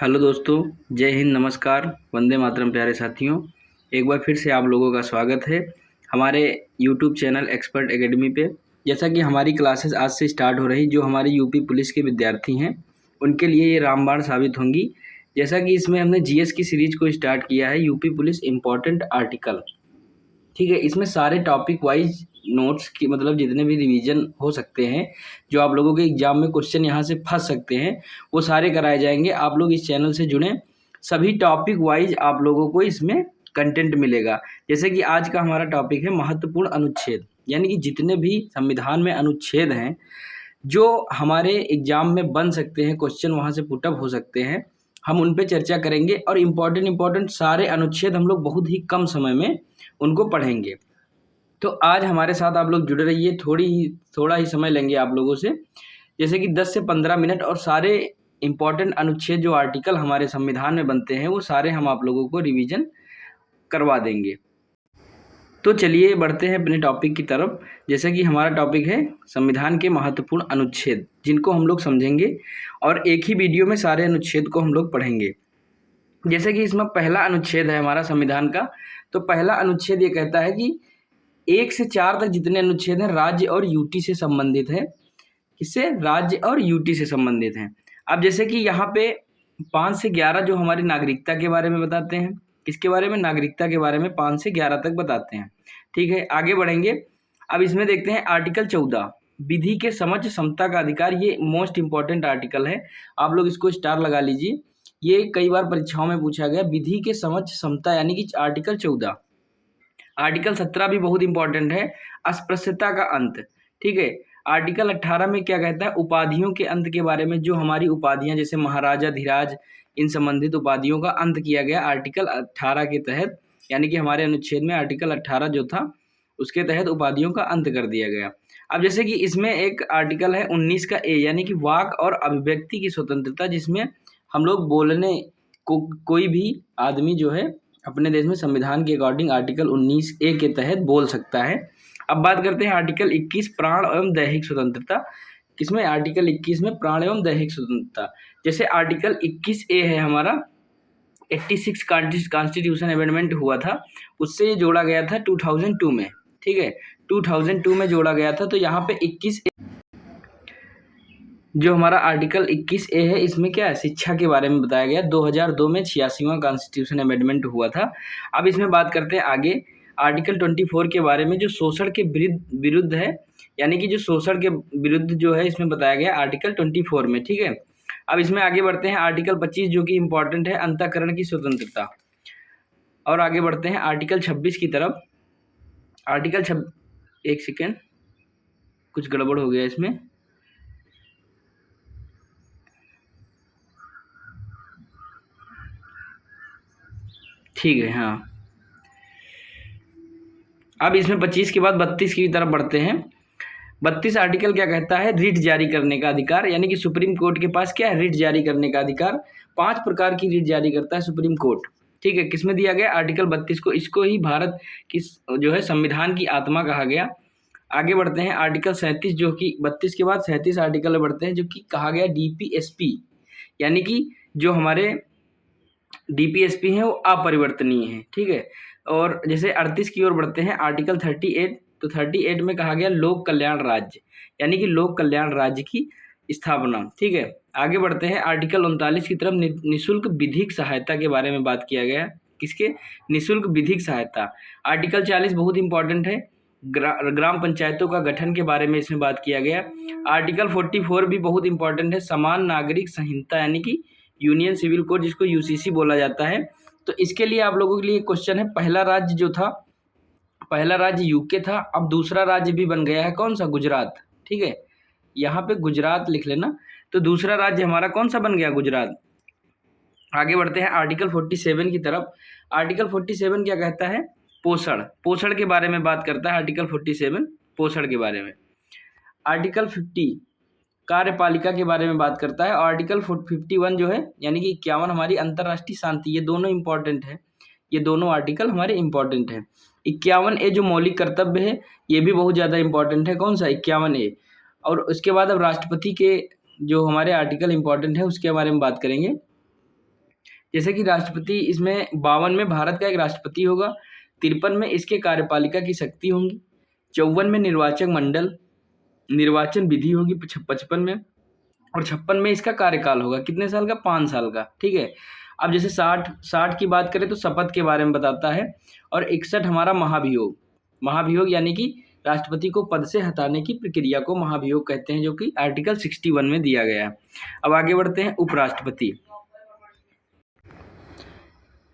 Hello दोस्तों, जय हिंद, नमस्कार, वंदे मातरम प्यारे साथियों। एक बार फिर से आप लोगों का स्वागत है हमारे यूट्यूब चैनल एक्सपर्ट एकेडमी पे। जैसा कि हमारी क्लासेस आज से स्टार्ट हो रही, जो हमारी यूपी पुलिस के विद्यार्थी हैं उनके लिए ये रामबाण साबित होंगी। जैसा कि इसमें हमने जीएस की सीरीज को स्टार्ट किया है, यूपी पुलिस इम्पोर्टेंट आर्टिकल। ठीक है, इसमें सारे टॉपिक वाइज नोट्स की मतलब जितने भी रिवीजन हो सकते हैं, जो आप लोगों के एग्जाम में क्वेश्चन यहाँ से फंस सकते हैं, वो सारे कराए जाएंगे। आप लोग इस चैनल से जुड़ें, सभी टॉपिक वाइज आप लोगों को इसमें कंटेंट मिलेगा। जैसे कि आज का हमारा टॉपिक है महत्वपूर्ण अनुच्छेद, यानी कि जितने भी संविधान में अनुच्छेद हैं जो हमारे एग्जाम में बन सकते हैं, क्वेश्चन वहाँ से पुटअप हो सकते हैं, हम उन पे चर्चा करेंगे। और इम्पॉर्टेंट सारे अनुच्छेद हम लोग बहुत ही कम समय में उनको पढ़ेंगे। तो आज हमारे साथ आप लोग जुड़े रहिए, थोड़ा ही समय लेंगे आप लोगों से, जैसे कि 10 से 15 मिनट, और सारे इम्पॉर्टेंट अनुच्छेद जो आर्टिकल हमारे संविधान में बनते हैं वो सारे हम आप लोगों को रिवीजन करवा देंगे। तो चलिए बढ़ते हैं अपने टॉपिक की तरफ। जैसे कि हमारा टॉपिक है संविधान के महत्वपूर्ण अनुच्छेद, जिनको हम लोग समझेंगे और एक ही वीडियो में सारे अनुच्छेद को हम लोग पढ़ेंगे। जैसे कि इसमें पहला अनुच्छेद है हमारा संविधान का। तो पहला अनुच्छेद ये कहता है कि 1 से 4 तक जितने अनुच्छेद हैं राज्य और यूटी से संबंधित है। किससे? राज्य और यूटी से संबंधित हैं। अब जैसे कि यहाँ पे 5 से 11 जो हमारी नागरिकता के बारे में बताते हैं। किसके बारे में? नागरिकता के बारे में 5 से 11 तक बताते हैं। ठीक है, आगे बढ़ेंगे। अब इसमें देखते हैं आर्टिकल 14, विधि के समझ समता का अधिकार। ये मोस्ट इंपॉर्टेंट आर्टिकल है, आप लोग इसको स्टार लगा लीजिए। ये कई बार परीक्षाओं में पूछा गया, विधि के समझ समता, यानी कि आर्टिकल 14। आर्टिकल 17 भी बहुत इंपॉर्टेंट है, अस्पृश्यता का अंत। ठीक है, आर्टिकल 18 में क्या कहता है? उपाधियों के अंत के बारे में। जो हमारी उपाधियां जैसे महाराजा धीराज, इन संबंधित उपाधियों का अंत किया गया आर्टिकल 18 के तहत, यानी कि हमारे अनुच्छेद में आर्टिकल 18 जो था उसके तहत उपाधियों का अंत कर दिया गया। अब जैसे कि इसमें एक आर्टिकल है 19 का ए, यानी कि वाक और अभिव्यक्ति की स्वतंत्रता, जिसमें हम लोग बोलने को कोई भी आदमी जो है अपने देश में संविधान के अकॉर्डिंग आर्टिकल 19 ए के तहत बोल सकता है। अब बात करते हैं आर्टिकल 21, प्राण एवं दैहिक स्वतंत्रता। किसमें? आर्टिकल 21 में प्राण एवं दैहिक स्वतंत्रता। जैसे आर्टिकल 21 ए है हमारा, 86 कॉन्स्टिट्यूशन अमेंडमेंट हुआ था, उससे ये जोड़ा गया था 2002 में। ठीक है, 2002 में जोड़ा गया था। तो यहाँ पे 21 जो हमारा आर्टिकल 21 ए है, इसमें क्या है? शिक्षा के बारे में बताया गया। 2002 में 86वां कॉन्स्टिट्यूशन अमेंडमेंट हुआ था। अब इसमें बात करते हैं आगे आर्टिकल 24 के बारे में, जो शोषण के विरुद्ध है, यानी कि जो शोषण के विरुद्ध जो है इसमें बताया गया आर्टिकल 24 में। ठीक है, अब इसमें आगे बढ़ते हैं आर्टिकल 25 जो कि इम्पोर्टेंट है, अंतःकरण की स्वतंत्रता। और आगे बढ़ते हैं आर्टिकल 26 की तरफ। एक सेकेंड, कुछ गड़बड़ हो गया इसमें। ठीक है, हाँ। अब इसमें 25 के बाद 32 की तरफ बढ़ते हैं। 32 आर्टिकल क्या कहता है? रिट जारी करने का अधिकार, यानी कि सुप्रीम कोर्ट के पास क्या है? रिट जारी करने का अधिकार। 5 प्रकार की रिट जारी करता है सुप्रीम कोर्ट। ठीक है, किसमें दिया गया? आर्टिकल 32 को। इसको ही भारत की जो है संविधान की आत्मा कहा गया। आगे बढ़ते हैं आर्टिकल 37, जो कि 32 के बाद 37 आर्टिकल बढ़ते हैं, जो कि कहा गया डीपीएसपी, यानी कि जो हमारे डीपीएसपी हैं वो अपरिवर्तनीय है। ठीक है, और जैसे 38 की ओर बढ़ते हैं आर्टिकल 38। तो 38 में कहा गया लोक कल्याण राज्य, यानी कि लोक कल्याण राज्य की स्थापना। ठीक है, आगे बढ़ते हैं आर्टिकल 39 की तरफ। निःशुल्क विधिक सहायता के बारे में बात किया गया। किसके? निःशुल्क विधिक सहायता। आर्टिकल 40 बहुत इंपॉर्टेंट है, ग्राम पंचायतों का गठन के बारे में इसमें बात किया गया। आर्टिकल 44 भी बहुत इंपॉर्टेंट है, समान नागरिक संहिता, यानी कि यूनियन सिविल कोड, जिसको यूसीसी बोला जाता है। तो इसके लिए आप लोगों के लिए क्वेश्चन है, पहला राज्य जो था, पहला राज्य यूके था, अब दूसरा राज्य भी बन गया है। कौन सा? गुजरात। ठीक है, यहाँ पे गुजरात लिख लेना। तो दूसरा राज्य हमारा कौन सा बन गया? गुजरात। आगे बढ़ते हैं आर्टिकल 47 की तरफ। आर्टिकल 47 क्या कहता है? पोषण। पोषण के बारे में बात करता है आर्टिकल 47, पोषण के बारे में। आर्टिकल 50 कार्यपालिका के बारे में बात करता है। और आर्टिकल 51 जो है, यानी कि 51 हमारी अंतर्राष्ट्रीय शांति। ये दोनों इंपॉर्टेंट है, ये दोनों आर्टिकल हमारे इंपॉर्टेंट है। 51 ए जो मौलिक कर्तव्य है, ये भी बहुत ज़्यादा इंपॉर्टेंट है। कौन सा? 51 ए। और उसके बाद अब राष्ट्रपति के जो हमारे आर्टिकल इंपॉर्टेंट है उसके बारे में बात करेंगे। जैसे कि राष्ट्रपति इसमें 52 में भारत का एक राष्ट्रपति होगा, 53 में इसके कार्यपालिका की शक्ति होंगी, 54 में निर्वाचक मंडल निर्वाचन विधि होगी 55 में, और 56 में इसका कार्यकाल होगा। कितने साल का? 5 साल का। ठीक है। अब जैसे 60 की बात करें तो शपथ के बारे में बताता है, और 61 हमारा महाभियोग यानी कि राष्ट्रपति को पद से हटाने की प्रक्रिया को महाभियोग कहते हैं, जो कि आर्टिकल 61 में दिया गया है। अब आगे बढ़ते हैं उपराष्ट्रपति।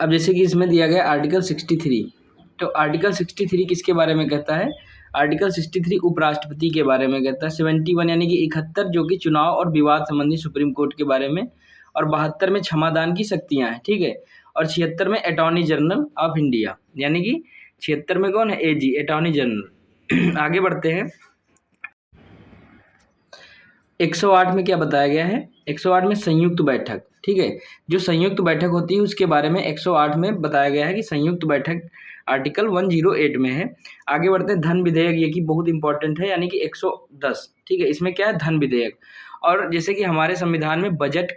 अब जैसे कि इसमें दिया गया आर्टिकल 63, तो आर्टिकल 63 किसके बारे में कहता है? आर्टिकल 63 उपराष्ट्रपति के बारे में कहता है। 71 यानी कि 71 जो कि चुनाव और विवाद संबंधी सुप्रीम कोर्ट के बारे में, और 72 में क्षमादान की शक्तियां हैं। ठीक है। और 76 में अटॉर्नी जनरल ऑफ इंडिया, यानी कि 76 में कौन है? एजी, अटॉर्नी जनरल। आगे बढ़ते हैं। 108 में क्या बताया गया है? 108 में संयुक्त बैठक। ठीक है। जो संयुक्त बैठक होती है उसके बारे में 108 में बताया गया है कि संयुक्त बैठक आर्टिकल 108 में है। आगे बढ़ते हैं। धन विधेयक, ये कि बहुत इंपॉर्टेंट है, यानी कि 110। ठीक है। इसमें क्या है? धन विधेयक। और जैसे कि हमारे संविधान में बजट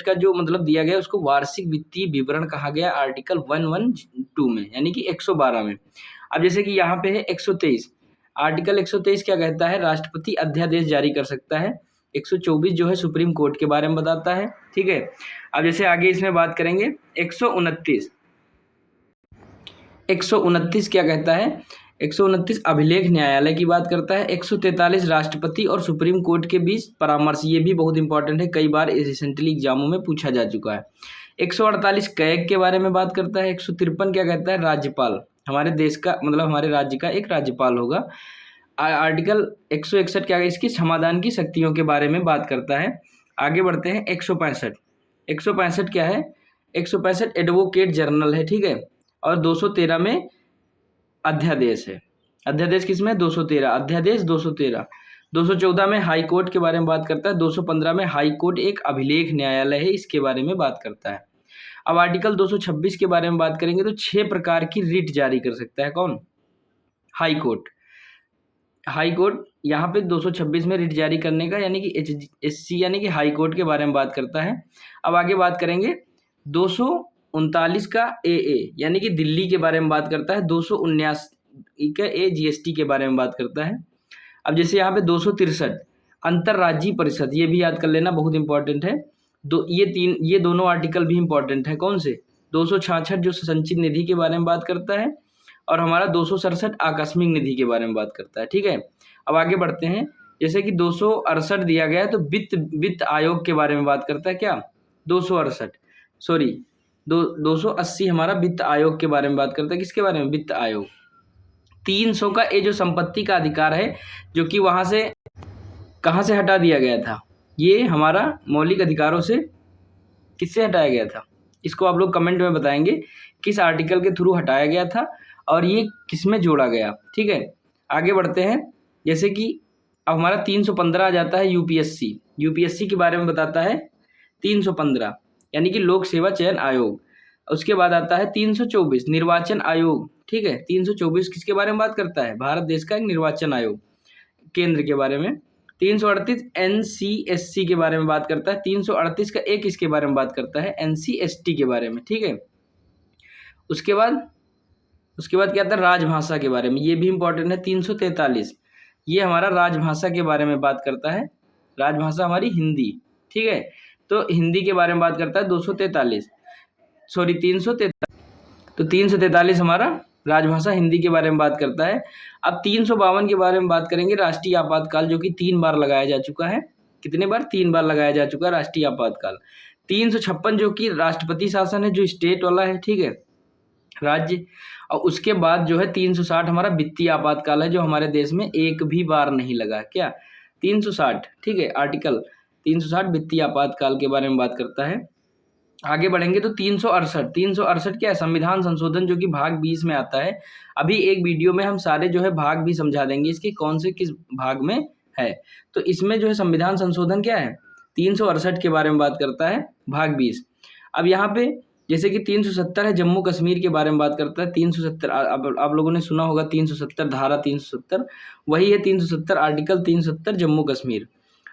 का जो मतलब दिया गया उसको वार्षिक वित्तीय विवरण कहा गया आर्टिकल 112 में, यानी कि 112 में। अब जैसे कि यहाँ पे है 123, आर्टिकल 123 क्या कहता है? राष्ट्रपति अध्यादेश जारी कर सकता है। 124 जो है सुप्रीम कोर्ट के बारे में बताता है। ठीक है। अब जैसे आगे इसमें बात करेंगे 129 क्या कहता है? 129 अभिलेख न्यायालय की बात करता है। 143 राष्ट्रपति और सुप्रीम कोर्ट के बीच परामर्श, ये भी बहुत इंपॉर्टेंट है, कई बार रिसेंटली एग्जामों में पूछा जा चुका है। 148 कैग के बारे में बात करता है। 153 क्या कहता है? राज्यपाल, हमारे देश का मतलब हमारे राज्य का एक राज्यपाल होगा। आर्टिकल 161 क्या है? इसकी समाधान की शक्तियों के बारे में बात करता है। आगे बढ़ते हैं। 165 क्या है? 165 एडवोकेट जनरल है। ठीक है। और 213 में अध्यादेश है। अध्यादेश किसमें? 213, अध्यादेश 213। 214 में हाई कोर्ट के बारे में बात करता है। 215 में हाई कोर्ट एक अभिलेख न्यायालय है, इसके बारे में बात करता है। अब आर्टिकल 226 के बारे में बात करेंगे तो 6 प्रकार की रिट जारी कर सकता है। कौन? हाई कोर्ट यहाँ पे 226 में रिट जारी करने का, यानी कि HSC यानी कि हाई कोर्ट के बारे में बात करता है। अब आगे बात करेंगे 239 का AA यानी कि दिल्ली के बारे में बात करता है। 279 का GST के बारे में बात करता है। अब जैसे यहाँ पे 263 अंतर्राज्यीय परिषद, ये भी याद कर लेना, बहुत इंपॉर्टेंट है। ये दोनों आर्टिकल भी इंपॉर्टेंट है। कौन से? 266 जो संचित निधि के बारे में बात करता है, और हमारा 267 आकस्मिक निधि के बारे में बात करता है। ठीक है। अब आगे बढ़ते हैं। जैसे कि 268 दिया गया है तो वित्त आयोग के बारे में बात करता है। क्या? 280 हमारा वित्त आयोग के बारे में बात करता है। किसके बारे में? वित्त आयोग। 300 का ये जो संपत्ति का अधिकार है, जो कि वहां से कहाँ से हटा दिया गया था? ये हमारा मौलिक अधिकारों से किससे हटाया गया था? इसको आप लोग कमेंट में बताएंगे किस आर्टिकल के थ्रू हटाया गया था और ये किस में जोड़ा गया। ठीक है। आगे बढ़ते हैं। जैसे कि अब हमारा 315 आ जाता है यूपीएससी के बारे में बताता है। 315 यानी कि लोक सेवा चयन आयोग। उसके बाद आता है 324 निर्वाचन आयोग। ठीक है। 324 किसके बारे में बात करता है? भारत देश का एक निर्वाचन आयोग, केंद्र के बारे में। 338 NCSC के बारे में बात करता है। 338 का एक इसके बारे में बात करता है NCST के बारे में। ठीक है। उसके बाद क्या आता है? राजभाषा के बारे में, ये भी इंपॉर्टेंट है। 343 ये हमारा राजभाषा के बारे में बात करता है। राजभाषा हमारी हिंदी। ठीक है। तो हिंदी के बारे में बात करता है 343 तो 343 हमारा राजभाषा हिंदी के बारे में बात करता है। अब 352 के बारे में बात करेंगे, राष्ट्रीय आपातकाल, जो कि 3 बार लगाया जा चुका है। कितने बार? 3 बार लगाया जा चुका है राष्ट्रीय आपातकाल। 356 जो कि राष्ट्रपति शासन है, जो स्टेट वाला है। ठीक है, राज्य। और उसके बाद जो है 360 हमारा वित्तीय आपातकाल है, जो हमारे देश में एक भी बार नहीं लगा। क्या? 360। ठीक है। आर्टिकल 360 वित्तीय आपातकाल के बारे में बात करता है। आगे बढ़ेंगे तो 368 क्या है? संविधान संशोधन, जो कि भाग 20 में आता है। अभी एक वीडियो में हम सारे जो है भाग भी समझा देंगे इसके, कौन से किस भाग में है। तो इसमें जो है संविधान संशोधन क्या है? 368 के बारे में बात करता है, भाग 20। अब यहाँ पे जैसे कि 370 है, जम्मू कश्मीर के बारे में बात करता है। 370 आप लोगों ने सुना होगा, 370 धारा 370 वही है। 370 आर्टिकल 370 जम्मू कश्मीर।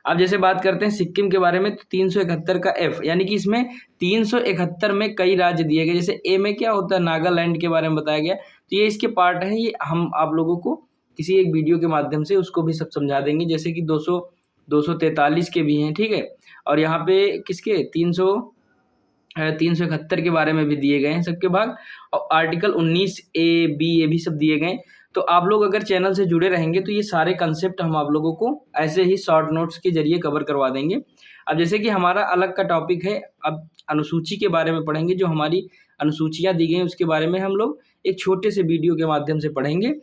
अब जैसे बात करते हैं सिक्किम के बारे में, तो 371 का एफ, यानी कि इसमें 371 में कई राज्य दिए गए। जैसे ए में क्या होता है, नागालैंड के बारे में बताया गया, तो ये इसके पार्ट है। ये हम आप लोगों को किसी एक वीडियो के माध्यम से उसको भी सब समझा देंगे। जैसे कि 243 के भी हैं, ठीक है। और यहाँ पे किसके 371 के बारे में भी दिए गए हैं सबके भाग, और आर्टिकल 19 ए बी ये भी सब दिए गए। तो आप लोग अगर चैनल से जुड़े रहेंगे तो ये सारे कंसेप्ट हम आप लोगों को ऐसे ही शॉर्ट नोट्स के जरिए कवर करवा देंगे। अब जैसे कि हमारा अलग का टॉपिक है, अब अनुसूची के बारे में पढ़ेंगे। जो हमारी अनुसूचियाँ दी गई उसके बारे में हम लोग एक छोटे से वीडियो के माध्यम से पढ़ेंगे।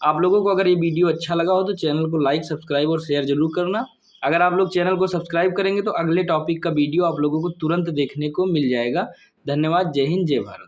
आप लोगों को अगर ये वीडियो अच्छा लगा हो तो चैनल को लाइक, सब्सक्राइब और शेयर जरूर करना। अगर आप लोग चैनल को सब्सक्राइब करेंगे तो अगले टॉपिक का वीडियो आप लोगों को तुरंत देखने को मिल जाएगा। धन्यवाद। जय हिंद, जय भारत।